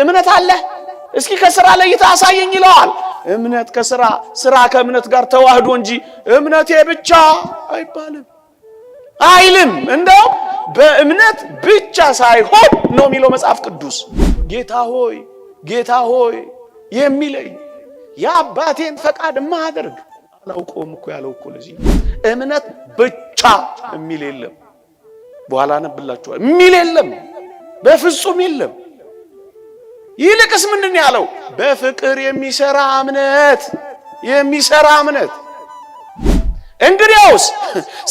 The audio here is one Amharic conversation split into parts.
እምነት አለ እስኪ ከሥራ ለይተህ አሳየኝ ይለዋል። እምነት ከሥራ ሥራ ከእምነት ጋር ተዋህዶ እንጂ እምነቴ ብቻ አይባልም አይልም። እንደው በእምነት ብቻ ሳይሆን ነው የሚለው መጽሐፍ ቅዱስ። ጌታ ሆይ የሚለኝ የአባቴን ፈቃድ ማድረግ አላውቀውም እኮ ያለው እኮ ለዚህ እምነት ብቻ የሚል የለም። በኋላ ነብላችኋል የሚል የለም፣ በፍጹም የለም። ይልቅስ ምንድን ያለው? በፍቅር የሚሰራ እምነት። እንግዲያውስ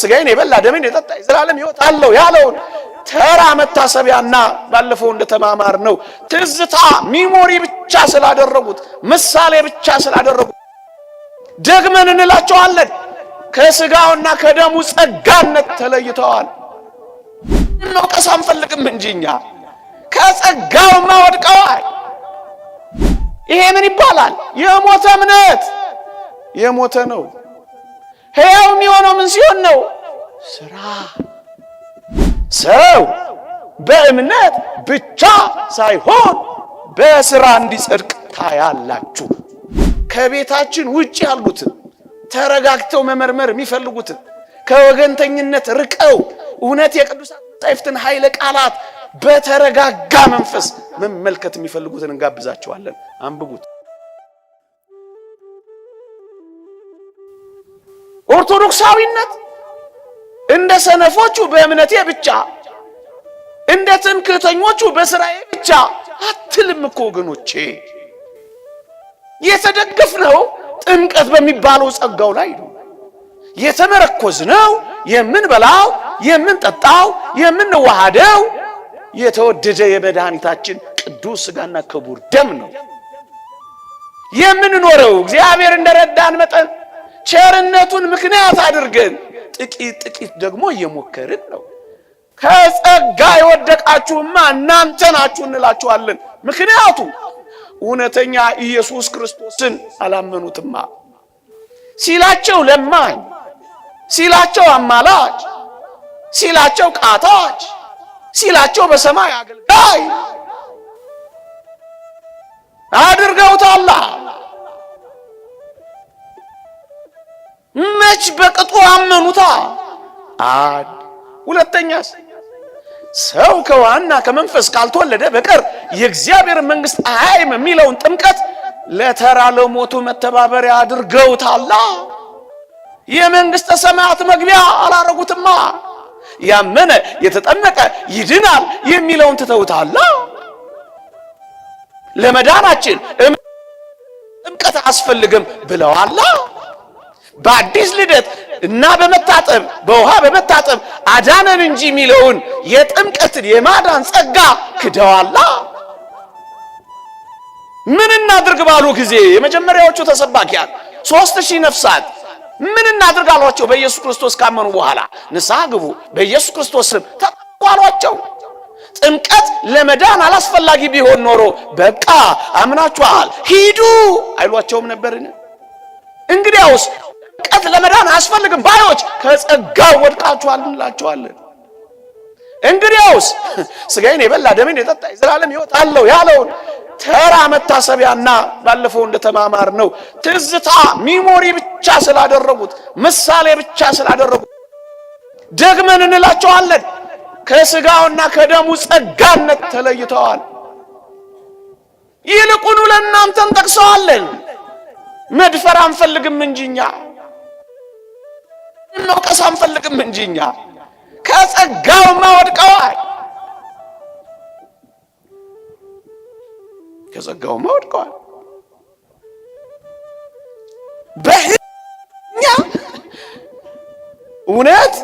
ስጋዬን የበላ ደሜን የጠጣ የዘላለም ሕይወት አለው ያለውን ተራ መታሰቢያና ባለፈው እንደተማማር ነው ትዝታ ሚሞሪ ብቻ ስላደረጉት ምሳሌ ብቻ ስላደረጉት ደግመን እንላቸዋለን ከስጋውና ከደሙ ጸጋነት ተለይተዋል። መውቀስ አንፈልግም እንጂኛ ከጸጋውማ ወድቀዋል። ይሄ ምን ይባላል? የሞተ እምነት የሞተ ነው። ሕያው የሚሆነው ምን ሲሆን ነው? ሥራ። ሰው በእምነት ብቻ ሳይሆን በሥራ እንዲጸድቅ ታያላችሁ። ከቤታችን ውጭ ያሉትን ተረጋግተው መመርመር የሚፈልጉትን ከወገንተኝነት ርቀው እውነት የቅዱሳት መጻሕፍትን ኃይለ ቃላት በተረጋጋ መንፈስ መመልከት የሚፈልጉትን እንጋብዛቸዋለን። አንብቡት። ኦርቶዶክሳዊነት እንደ ሰነፎቹ በእምነቴ ብቻ እንደ ትምክህተኞቹ በሥራዬ ብቻ አትልም እኮ ወገኖቼ። የተደገፍነው ጥምቀት በሚባለው ጸጋው ላይ ነው። የተመረኮዝነው የምንበላው የምንጠጣው የምንዋሃደው የተወደደ የመድኃኒታችን ቅዱስ ሥጋና ክቡር ደም ነው። የምንኖረው እግዚአብሔር እንደረዳን መጠን ቸርነቱን ምክንያት አድርገን ጥቂት ደግሞ እየሞከርን ነው። ከጸጋ የወደቃችሁማ እናንተ ናችሁ እንላችኋለን። ምክንያቱ እውነተኛ ኢየሱስ ክርስቶስን አላመኑትማ። ሲላቸው ለማኝ፣ ሲላቸው አማላጅ፣ ሲላቸው ቃታች፣ ሲላቸው በሰማይ አገልጋይ አድርገውታል። መች በቅጡ አመኑታ? ሁለተኛስ ሰው ከዋና ከመንፈስ ካልተወለደ በቀር የእግዚአብሔር መንግሥት አያይም የሚለውን ጥምቀት ለተራ ለሞቱ መተባበሪያ አድርገውታል። የመንግሥተ ሰማያት መግቢያ አላረጉትማ። ያመነ የተጠመቀ ይድናል የሚለውን ትተውታል። ለመዳናችን ጥምቀት አያስፈልግም ብለዋል። በአዲስ ልደት እና በመታጠብ በውሃ በመታጠብ አዳነን እንጂ የሚለውን የጥምቀትን የማዳን ጸጋ ክደዋል። ምን እናድርግ ባሉ ጊዜ የመጀመሪያዎቹ ተሰባኪያን 3000 ነፍሳት ምን እናድርግ አሏቸው? በኢየሱስ ክርስቶስ ካመኑ በኋላ ንስሐ ግቡ፣ በኢየሱስ ክርስቶስ ስም ተጠመቁ አሏቸው። ጥምቀት ለመዳን አላስፈላጊ ቢሆን ኖሮ በቃ አምናችኋል ሂዱ አይሏቸውም ነበርን? እንግዲያውስ ጥምቀት ለመዳን አያስፈልግም ባዮች ከጸጋው ወድቃችኋል እንላቸዋለን። እንግዲያውስ ስጋዬን የበላ ደሜን የጠጣ የዘላለም ሕይወት አለው ያለውን ተራ መታሰቢያና ባለፈው እንደተማማር ነው ትዝታ ሚሞሪ ብቻ ስላደረጉት ምሳሌ ብቻ ስላደረጉት ደግመን እንላቸዋለን ከስጋውና ከደሙ ጸጋነት ተለይተዋል። ይልቁኑ ለእናንተን ጠቅሰዋለን። መድፈር አንፈልግም እንጂኛ መውቀስ አንፈልግም እንጂኛ ከጸጋውማ ወድቀዋል። ከጸጋውማ ወድቀዋል። በእኛ እውነት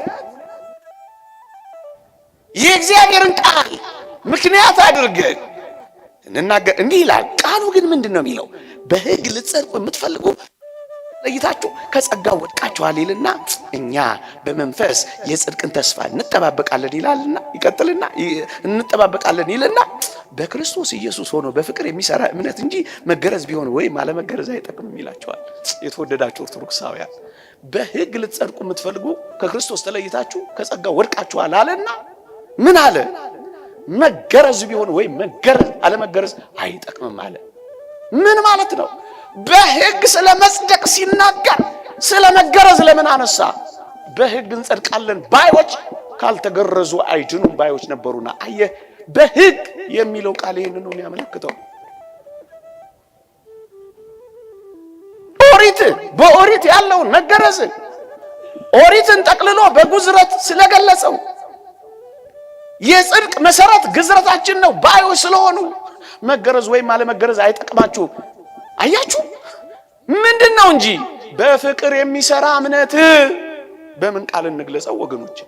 የእግዚአብሔርን ቃል ምክንያት አድርገን እንናገር እንዲህ ይላል። ቃሉ ግን ምንድነው የሚለው? በሕግ ልትጸድቁ የምትፈልጉ ለይታችሁ ከጸጋው ወድቃችኋል ይልና እኛ በመንፈስ የጽድቅን ተስፋ እንጠባበቃለን ይላልና ይቀጥልና እንጠባበቃለን ይልና በክርስቶስ ኢየሱስ ሆኖ በፍቅር የሚሰራ እምነት እንጂ መገረዝ ቢሆን ወይም አለመገረዝ አይጠቅምም ይላቸዋል። የተወደዳችሁ ኦርቶዶክሳውያን በሕግ ልትጸድቁ የምትፈልጉ ከክርስቶስ ተለይታችሁ ከጸጋው ወድቃችኋል አለና ምን አለ? መገረዝ ቢሆን ወይ መገረዝ አለመገረዝ አይጠቅምም ማለት ምን ማለት ነው? በሕግ ስለመጽደቅ ሲናገር ስለመገረዝ ለምን አነሳ? በሕግ እንጸድቃለን ባዮች ካልተገረዙ አይድኑም ባዮች ነበሩና። አየህ በሕግ የሚለው ቃል ይሄንን ነው የሚያመለክተው። በኦሪት ያለውን መገረዝን ኦሪትን ጠቅልሎ በጉዝረት ስለገለጸው የጽድቅ መሰረት ግዝረታችን ነው ባዮች ስለሆኑ መገረዝ ወይም አለመገረዝ አይጠቅማችሁም። አያችሁ ምንድነው እንጂ በፍቅር የሚሰራ እምነት በምን ቃል እንግለጸው ወገኖች?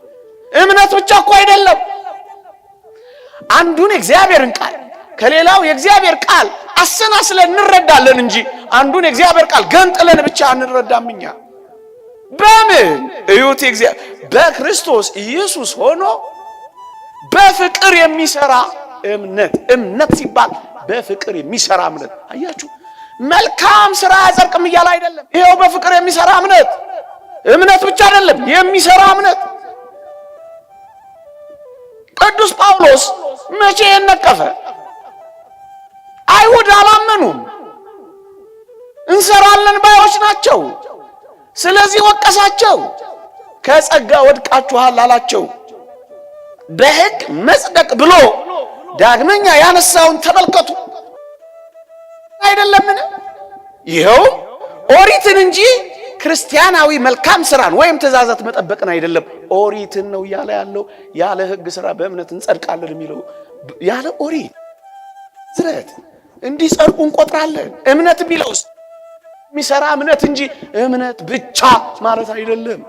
እምነት ብቻ እኮ አይደለም። አንዱን የእግዚአብሔርን ቃል ከሌላው የእግዚአብሔር ቃል አሰናስለን እንረዳለን እንጂ አንዱን የእግዚአብሔር ቃል ገንጥለን ብቻ እንረዳም። እኛ በምን እዩት፣ በክርስቶስ ኢየሱስ ሆኖ በፍቅር የሚሰራ እምነት ሲባል በፍቅር የሚሰራ እምነት። አያችሁ መልካም ስራ ያጸድቅም እያለ አይደለም። ይሄው በፍቅር የሚሰራ እምነት ብቻ አይደለም፣ የሚሰራ እምነት። ቅዱስ ጳውሎስ መቼ የነቀፈ? አይሁድ አላመኑም፣ እንሰራለን ባዮች ናቸው። ስለዚህ ወቀሳቸው። ከጸጋ ወድቃችኋል አላቸው። በሕግ መጽደቅ ብሎ ዳግመኛ ያነሳውን ተመልከቱ። አይደለምን? ይሄው ኦሪትን እንጂ ክርስቲያናዊ መልካም ስራን ወይም ትእዛዛት መጠበቅን አይደለም፣ ኦሪትን ነው እያለ ያለው። ያለ ሕግ ስራ በእምነት እንጸድቃለን የሚለው ያለ ኦሪት ዝረት እንዲጸድቁ እንቆጥራለን። እምነት የሚለውስ የሚሰራ እምነት እንጂ እምነት ብቻ ማለት አይደለም።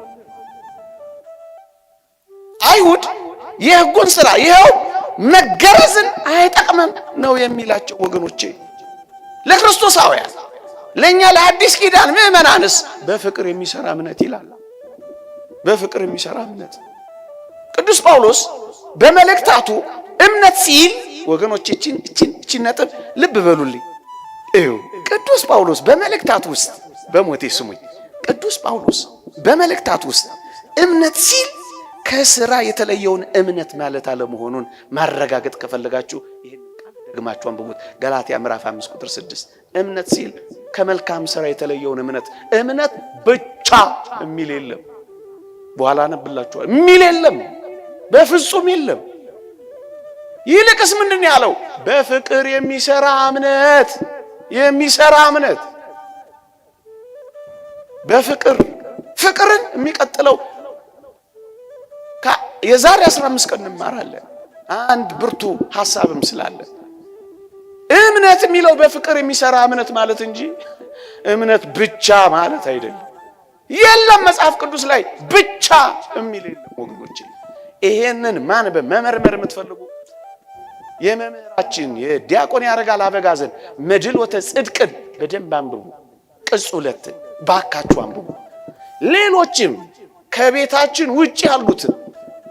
አይሁድ የሕጉን ስራ ይሄው መገረዝን አይጠቅምም ነው የሚላቸው ወገኖቼ። ለክርስቶሳውያን ለኛ ለአዲስ ኪዳን ምእመናንስ በፍቅር የሚሰራ እምነት ይላል። በፍቅር የሚሰራ እምነት ቅዱስ ጳውሎስ በመልእክታቱ እምነት ሲል ወገኖቼ እቺን ነጥብ ልብ በሉልኝ። ቅዱስ ጳውሎስ በመልእክታቱ ውስጥ በሞቴ ስሙኝ። ቅዱስ ጳውሎስ በመልእክታቱ ውስጥ እምነት ሲል ከስራ የተለየውን እምነት ማለት አለመሆኑን ማረጋገጥ ከፈለጋችሁ ይሄን ቃል ደግማችሁ አንብቡት። ገላትያ ምዕራፍ 5 ቁጥር 6 እምነት ሲል ከመልካም ስራ የተለየውን እምነት ብቻ የሚል የለም። በኋላ አነብላችኋል። የሚል የለም፣ በፍጹም የለም። ይልቅስ ምንድን ያለው? በፍቅር የሚሰራ እምነት ፍቅርን የሚቀጥለው የዛሬ 15 ቀን እንማራለን። አንድ ብርቱ ሐሳብም ስላለ እምነት የሚለው በፍቅር የሚሰራ እምነት ማለት እንጂ እምነት ብቻ ማለት አይደለም። የለም መጽሐፍ ቅዱስ ላይ ብቻ የሚል የለም ወገኖቼ። ይሄንን ማንበብ መመርመር የምትፈልጉ የመምህራችን የዲያቆን ያረጋል አበጋዘን መድሎተ ጽድቅን በደንብ አንብቡ። ቅጽ 2 ባካችሁ አንብቡ። ሌሎችም ከቤታችን ውጭ ያሉትን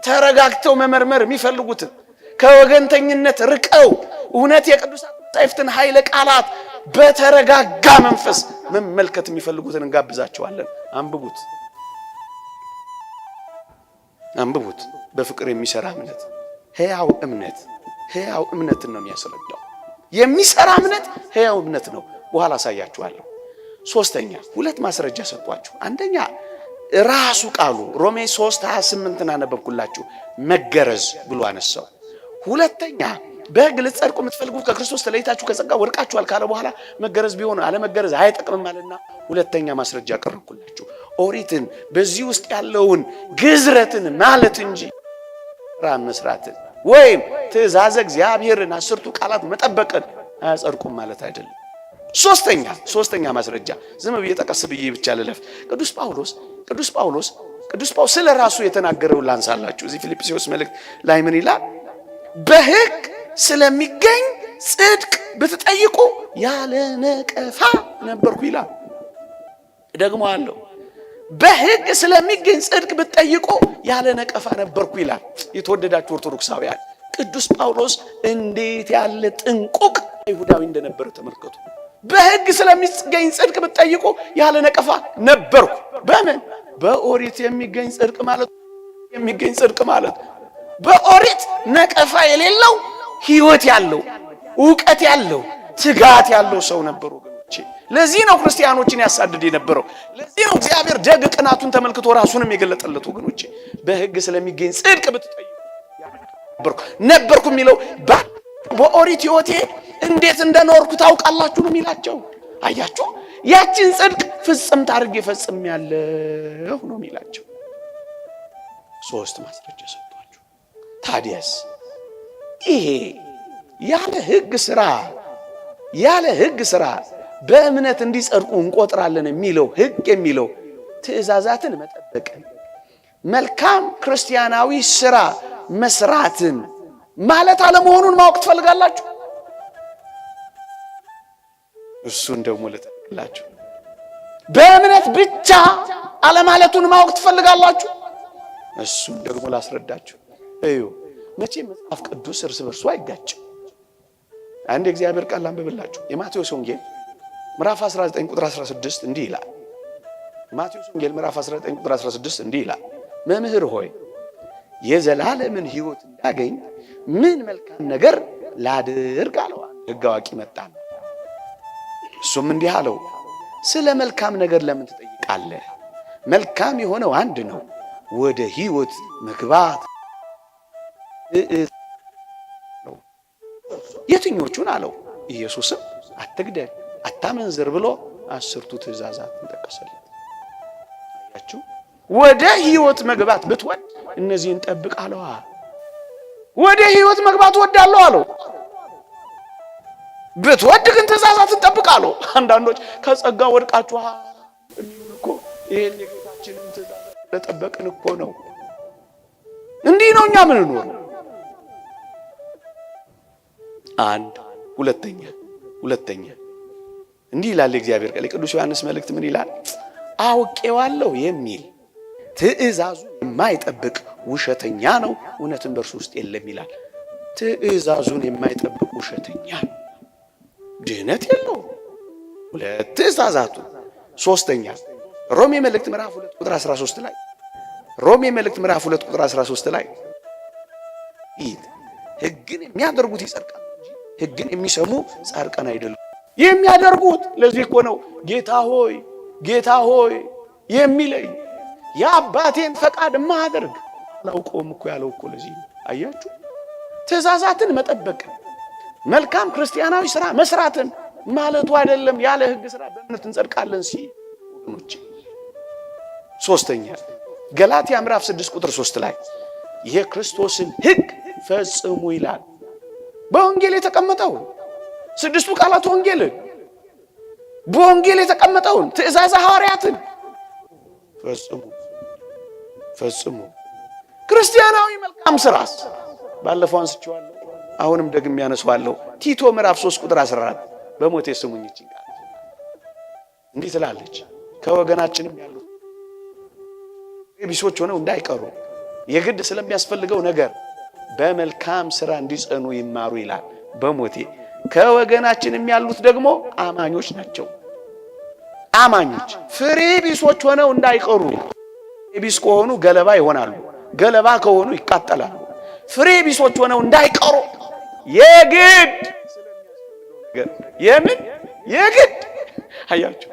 ተረጋግተው መመርመር የሚፈልጉትን ከወገንተኝነት ርቀው እውነት የቅዱሳን መጻሕፍትን ኃይለ ቃላት በተረጋጋ መንፈስ መመልከት የሚፈልጉትን እንጋብዛቸዋለን። አንብቡት። በፍቅር የሚሰራ እምነት ሕያው እምነትን ነው የሚያስረዳው። የሚሰራ እምነት ሕያው እምነት ነው። በኋላ አሳያችኋለሁ። ሶስተኛ 2 ማስረጃ ሰጧችሁ። አንደኛ ራሱ ቃሉ ሮሜ 3:28 አነበብኩላችሁ፣ መገረዝ ብሎ አነሳው። ሁለተኛ በሕግ ልትጸድቁ የምትፈልጉት ከክርስቶስ ተለይታችሁ ከጸጋ ወድቃችኋል ካለ በኋላ መገረዝ ቢሆን አለመገረዝ አይጠቅምም አለና ሁለተኛ ማስረጃ ቀረብኩላችሁ። ኦሪትን በዚህ ውስጥ ያለውን ግዝረትን ማለት እንጂ ራም መስራትን ወይም ትእዛዘ እግዚአብሔርን 10ቱ ቃላት መጠበቅን አያጸድቁም ማለት አይደለም። ሶስተኛ ማስረጃ ዝም ብዬ ጠቀስ ብዬ ብቻ ልለፍ። ቅዱስ ጳውሎስ ስለ ራሱ የተናገረውን ላንሳላችሁ። እዚህ ፊልጵስዩስ መልእክት ላይ ምን ይላል? በሕግ ስለሚገኝ ጽድቅ ብትጠይቁ ያለ ነቀፋ ነበርኩ ይላል። ደግሞ አለው በሕግ ስለሚገኝ ጽድቅ ብትጠይቁ ያለ ነቀፋ ነበርኩ ይላል። የተወደዳችሁ ኦርቶዶክሳውያን ቅዱስ ጳውሎስ እንዴት ያለ ጥንቁቅ አይሁዳዊ እንደነበረ ተመልከቱ። በሕግ ስለሚገኝ ጽድቅ ብትጠይቁ ያለ ነቀፋ ነበርኩ። በምን? በኦሪት የሚገኝ ጽድቅ ማለት በኦሪት ነቀፋ የሌለው ሕይወት ያለው ዕውቀት ያለው ትጋት ያለው ሰው ነበሩ ወገኖቼ። ለዚህ ነው ክርስቲያኖችን ያሳድድ የነበረው። ለዚህ ነው እግዚአብሔር ደግ ቅናቱን ተመልክቶ ራሱንም የገለጠለት ወገኖቼ። በሕግ ስለሚገኝ ጽድቅ ብትጠይቁ ነበርኩ የሚለው በኦሪት ሕይወቴ እንዴት እንደኖርኩ ታውቃላችሁ ነው የሚላቸው። አያችሁ፣ ያችን ጽድቅ ፍጽምት አድርጌ ፈጽሜያለሁ ነው የሚላቸው። ሶስት ማስረጃ ሰጥቷቸው። ታዲያስ ይሄ ያለ ሕግ ሥራ በእምነት እንዲጸድቁ እንቆጥራለን የሚለው ሕግ የሚለው ትእዛዛትን መጠበቅን መልካም ክርስቲያናዊ ሥራ መስራትን ማለት አለመሆኑን ማወቅ ትፈልጋላችሁ? እሱን ደግሞ ልጠቅላችሁ። በእምነት ብቻ አለማለቱን ማወቅ ትፈልጋላችሁ? እሱን ደግሞ ላስረዳችሁ። እዩ፣ መቼም መጽሐፍ ቅዱስ እርስ በርሱ አይጋጭም። አንድ የእግዚአብሔር ቃል አንብብላችሁ። የማቴዎስ ወንጌል ምዕራፍ 19 ቁጥር 16 እንዲህ ይላል። ማቴዎስ ወንጌል ምዕራፍ 19 ቁጥር 16 እንዲህ ይላል፣ መምህር ሆይ የዘላለምን ሕይወት እንዳገኝ ምን መልካም ነገር ላድርግ አለው። ሕግ አዋቂ መጣ። እሱም እንዲህ አለው፣ ስለ መልካም ነገር ለምን ትጠይቃለህ? መልካም የሆነው አንድ ነው፣ ወደ ሕይወት መግባት ነው። የትኞቹን አለው? ኢየሱስም አትግደል፣ አታመንዝር ብሎ 10ቱ ትእዛዛትን ጠቀሰለት። አያችሁ፣ ወደ ሕይወት መግባት ብትወድ እነዚህን ጠብቅ አለው። ወደ ሕይወት መግባት ወዳለሁ አለው። ብትወድ ግን ትእዛዛትን ጠብቅ አለው። አንዳንዶች ከጸጋ ወድቃችኋል እኮ ይሄን የጌታችንን ትእዛዛት ለጠበቅን እኮ ነው። እንዲህ ነው እኛ ምን ኖር። አንድ ሁለተኛ እንዲህ ይላል እግዚአብሔር ቃል። ቅዱስ ዮሐንስ መልእክት ምን ይላል? አውቄዋለሁ የሚል ትእዛዙ የማይጠብቅ ውሸተኛ ነው፣ እውነትም በእርሱ ውስጥ የለም ይላል። ትእዛዙን የማይጠብቅ ውሸተኛ ድህነት የለውም። ሁለት ትእዛዛቱ። ሶስተኛ ሮሜ መልእክት ምዕራፍ 2 ቁጥር 13 ላይ ሕግን የሚያደርጉት ይጸድቃሉ እንጂ ሕግን የሚሰሙ ጻድቃን አይደሉም። የሚያደርጉት ለዚህ እኮ ነው ጌታ ሆይ የሚለኝ የአባቴን ፈቃድ ማድረግ አላውቀውም እኮ ያለው እኮ ለዚህ ነው። አያችሁ፣ ትእዛዛትን መጠበቅ መልካም ክርስቲያናዊ ሥራ መስራትን ማለቱ አይደለም። ያለ ሕግ ሥራ በእምነት እንጸድቃለን ሲል ወገኖቼ። ሶስተኛ ገላትያ ምዕራፍ 6 ቁጥር 3 ላይ የክርስቶስን ሕግ ፈጽሙ ይላል። በወንጌል የተቀመጠው ስድስቱ ቃላት ወንጌልን በወንጌል የተቀመጠውን ትእዛዝ ሐዋርያትን ፈጽሙ። ክርስቲያናዊ መልካም ሥራስ ባለፈው አንስቼዋለሁ፣ አሁንም ደግሜ ያነሳዋለሁ። ቲቶ ምዕራፍ 3 ቁጥር 14 በሞቴ ስሙኝ እቺ ቃል እንዲህ ትላለች፣ ከወገናችንም ያሉት ቢሶች ሆነው እንዳይቀሩ የግድ ስለሚያስፈልገው ነገር በመልካም ሥራ እንዲጸኑ ይማሩ ይላል። በሞቴ ከወገናችንም ያሉት ደግሞ አማኞች ናቸው። አማኞች ፍሬ ቢሶች ሆነው እንዳይቀሩ። ቢስ ከሆኑ ገለባ ይሆናሉ፣ ገለባ ከሆኑ ይቃጠላሉ። ፍሬ ቢሶች ሆነው እንዳይቀሩ የግድ የግድ አያችሁ፣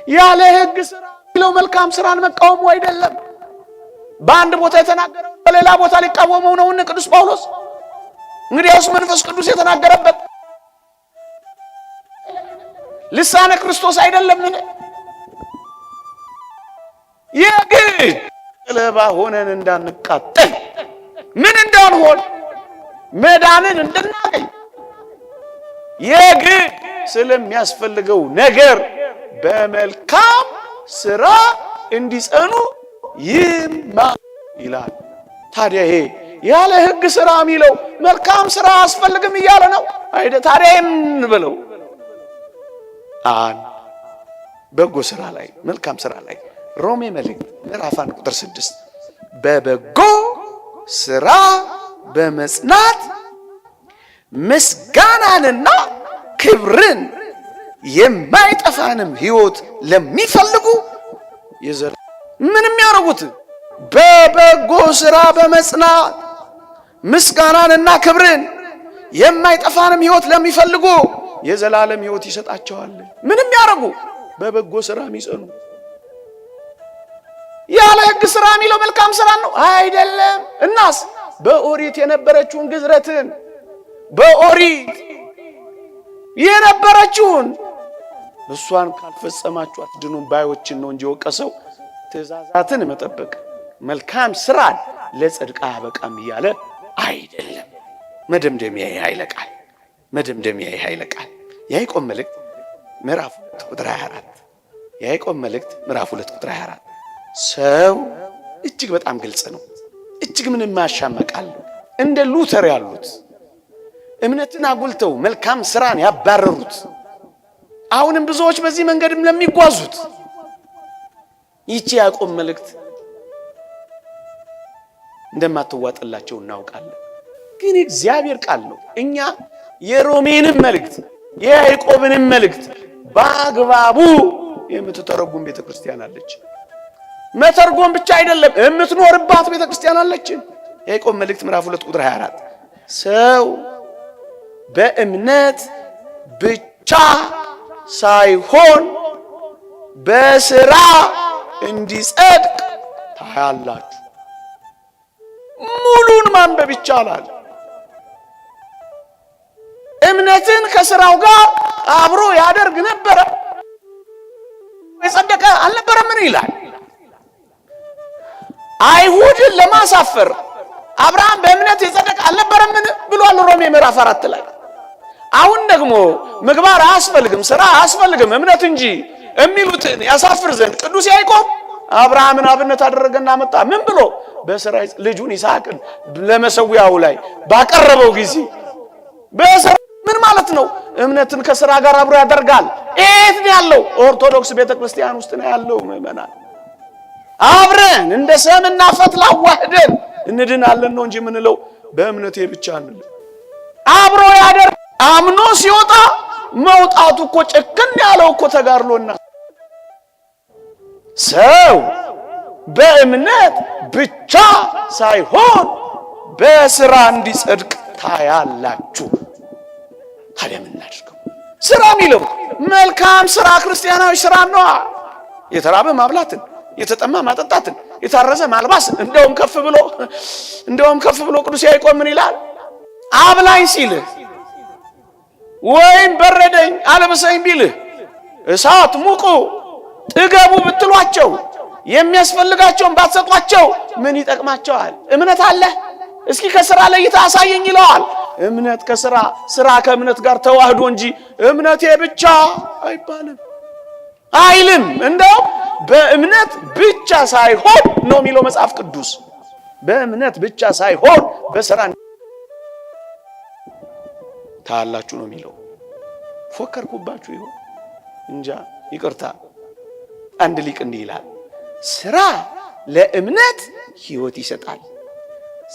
ያለ ሕግ ሥራ የሚለው መልካም ሥራን መቃወሙ አይደለም። በአንድ ቦታ የተናገረው በሌላ ቦታ ሊቃወመው ነው ቅዱስ ጳውሎስ። እንግዲያውስ መንፈስ ቅዱስ የተናገረበት ልሳነ ክርስቶስ አይደለምን? የግድ ገለባ ሆነን እንዳንቃጠል ምን እንዳንሆን መዳንን እንድናገኝ የግድ ስለሚያስፈልገው ነገር በመልካም ሥራ እንዲጸኑ ይማሩ ይላል። ታዲያ ይሄ ያለ ሕግ ሥራ የሚለው መልካም ሥራ አስፈልግም እያለ ነው አይደል? ታዲያ እንበለው በጎ ሥራ ላይ መልካም ሥራ ላይ ሮሜ መልእክት ምዕራፍ 1 ቁጥር 6 በበጎ ሥራ በመጽናት ምስጋናንና ክብርን የማይጠፋንም ሕይወት ለሚፈልጉ ምን የሚያደርጉት በበጎ ሥራ በመጽናት ምስጋናንና ክብርን የማይጠፋንም ሕይወት ለሚፈልጉ የዘላለም ሕይወት ይሰጣቸዋል። ምንም ያረጉ በበጎ ሥራ የሚጸኑ። ያለ ሕግ ሥራ የሚለው መልካም ሥራ ነው አይደለም። እናስ በኦሪት የነበረችውን ግዝረትን በኦሪት የነበረችውን እሷን ካልፈጸማችሁ አትድኑም ባዮችን ነው እንጂ ወቀሰው ትእዛዛትን መጠበቅ መልካም ሥራን ለጽድቅ አያበቃም እያለ አይደለም። መደምደሚያ ይልቃል። መደምደሚያ ይልቃል። ያዕቆብ መልእክት ምዕራፍ 2 ቁጥር 24 ያዕቆብ መልእክት ምዕራፍ 2 ቁጥር 24 ሰው እጅግ በጣም ግልጽ ነው። እጅግ ምንም ማያሻመቃል። እንደ ሉተር ያሉት እምነትን አጉልተው መልካም ሥራን ያባረሩት አሁንም ብዙዎች በዚህ መንገድም ለሚጓዙት ይቺ ያዕቆብ መልእክት እንደማትዋጥላቸው እናውቃለን። ግን እግዚአብሔር ቃል ነው። እኛ የሮሜንም መልእክት የያዕቆብንም መልእክት በአግባቡ የምትተረጉም ቤተክርስቲያን አለች። መተርጎም ብቻ አይደለም የምትኖርባት ቤተክርስቲያን አለች። ያዕቆብ መልእክት ምዕራፍ 2 ቁጥር 24 ሰው በእምነት ብቻ ሳይሆን በሥራ እንዲጸድቅ ታያላችሁ። ሙሉን ማንበብ ይቻላል። እምነትን ከሥራው ጋር አብሮ ያደርግ ነበረ። የጸደቀ አልነበረ? ምን ይላል? አይሁድን ለማሳፈር አብርሃም በእምነት የጸደቀ አልነበረ? ምን ብሏል? ሮሜ ምዕራፍ 4 ላይ አሁን ደግሞ ምግባር አያስፈልግም ሥራ አያስፈልግም እምነት እንጂ የሚሉትን ያሳፍር ዘንድ ቅዱስ ያዕቆብ አብርሃምን አብነት አደረገና መጣ። ምን ብሎ? በሥራ ልጁን ይስሐቅን ለመሰዊያው ላይ ባቀረበው ጊዜ በሥራ ምን ማለት ነው? እምነትን ከሥራ ጋር አብሮ ያደርጋል። የት ነው ያለው? ኦርቶዶክስ ቤተክርስቲያን ውስጥ ነው ያለው። ምእመናን አብረን እንደ ሰምና ፈትል አዋህደን እንድናለን ነው እንጂ የምንለው በእምነቴ ብቻ እንል። አብሮ ያደርጋል። አምኖ ሲወጣ መውጣቱ እኮ ጭክን ያለው እኮ ተጋድሎና ሰው በእምነት ብቻ ሳይሆን በሥራ እንዲጸድቅ ታያላችሁ። ታዲያ ምን እናድርገው? ሥራ የሚለው መልካም ሥራ ክርስቲያናዊ ሥራ ነው። የተራበ ማብላትን፣ የተጠማ ማጠጣትን፣ የታረዘ ማልባስ። እንደውም ከፍ ብሎ ቅዱስ ያዕቆብ ምን ይላል? አብላኝ ሲልህ ወይም በረደኝ አለበሰኝ ቢልህ እሳት ሙቁ ጥገቡ ብትሏቸው የሚያስፈልጋቸውን ባትሰጧቸው ምን ይጠቅማቸዋል? እምነት አለ? እስኪ ከሥራ ለይተህ አሳየኝ ይለዋል። እምነት ከሥራ ሥራ ከእምነት ጋር ተዋህዶ እንጂ እምነቴ ብቻ አይባልም አይልም። እንደው በእምነት ብቻ ሳይሆን ነው የሚለው መጽሐፍ ቅዱስ። በእምነት ብቻ ሳይሆን በሥራ ታላችሁ ነው የሚለው። ፎከርኩባችሁ ይሆን እንጃ፣ ይቅርታ። አንድ ሊቅ እንዲህ ይላል፣ ሥራ ለእምነት ሕይወት ይሰጣል።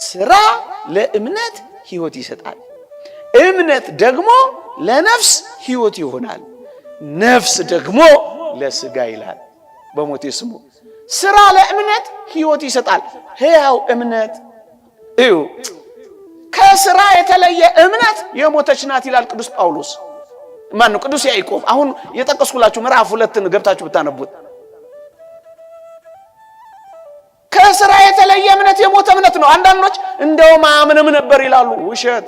ሥራ ለእምነት ሕይወት ይሰጣል። እምነት ደግሞ ለነፍስ ሕይወት ይሆናል። ነፍስ ደግሞ ለሥጋ ይላል። በሞቴ ስሙ። ሥራ ለእምነት ሕይወት ይሰጣል። ሕያው እምነት እዩ። ከሥራ የተለየ እምነት የሞተች ናት ይላል ቅዱስ ጳውሎስ። ማን ነው? ቅዱስ ያዕቆብ። አሁን የጠቀስኩላችሁ ምዕራፍ 2 ገብታችሁ ብታነቡት ከሥራ የተለየ እምነት የሞተ እምነት ነው። አንዳንዶች እንደውም አያምንም ነበር ይላሉ። ውሸት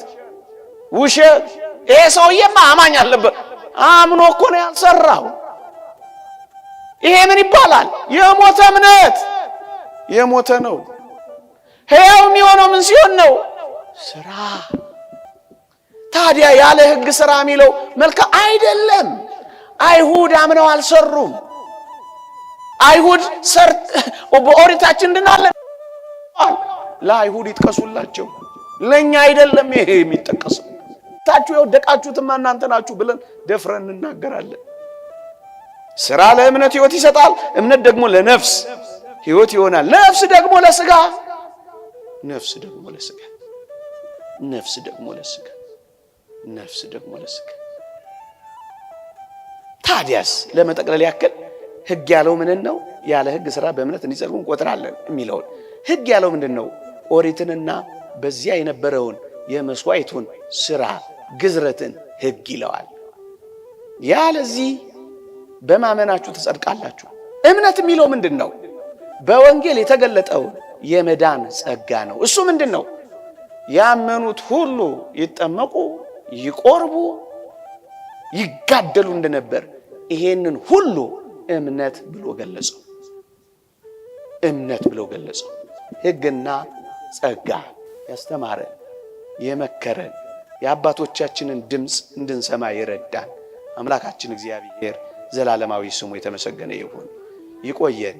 ውሸት። ይሄ ሰውዬማ አማኝ አለበት። አምኖ እኮ ነው ያልሰራው። ይሄ ምን ይባላል? የሞተ እምነት። የሞተ ነው። ሕያው የሚሆነው ምን ሲሆን ነው? ሥራ። ታዲያ ያለ ሕግ ሥራ የሚለው መልካም አይደለም። አይሁድ አምነው አልሰሩም። አይሁድ በኦሪታችን እንድናለን ለአይሁድ ይጥቀሱላቸው፣ ለኛ አይደለም ይሄ የሚጠቀሰው። ታችሁ የወደቃችሁትማ እናንተ ናችሁ ብለን ደፍረን እንናገራለን። ሥራ ለእምነት ሕይወት ይሰጣል። እምነት ደግሞ ለነፍስ ሕይወት ይሆናል። ነፍስ ደግሞ ለሥጋ፣ ነፍስ ደግሞ ለሥጋ፣ ነፍስ ደግሞ ለሥጋ፣ ነፍስ ደግሞ ለሥጋ። ታዲያስ ለመጠቅለል ያክል ሕግ ያለው ምን ነው? ያለ ሕግ ሥራ በእምነት እንዲጸድቁ እንቆጥራለን የሚለውን ሕግ ያለው ምንድን ነው? ኦሪትንና በዚያ የነበረውን የመስዋዕቱን ሥራ ግዝረትን ሕግ ይለዋል። ያለዚህ በማመናችሁ ትጸድቃላችሁ። እምነት የሚለው ምንድነው? በወንጌል የተገለጠው የመዳን ጸጋ ነው። እሱ ምንድነው? ያመኑት ሁሉ ይጠመቁ፣ ይቆርቡ፣ ይጋደሉ እንደነበር ይሄንን ሁሉ እምነት ብሎ ገለጸው። እምነት ብሎ ገለጸው። ሕግና ጸጋ ያስተማረን የመከረን የአባቶቻችንን ድምፅ እንድንሰማ ይረዳን አምላካችን እግዚአብሔር ዘላለማዊ ስሙ የተመሰገነ ይሁን። ይቆየን።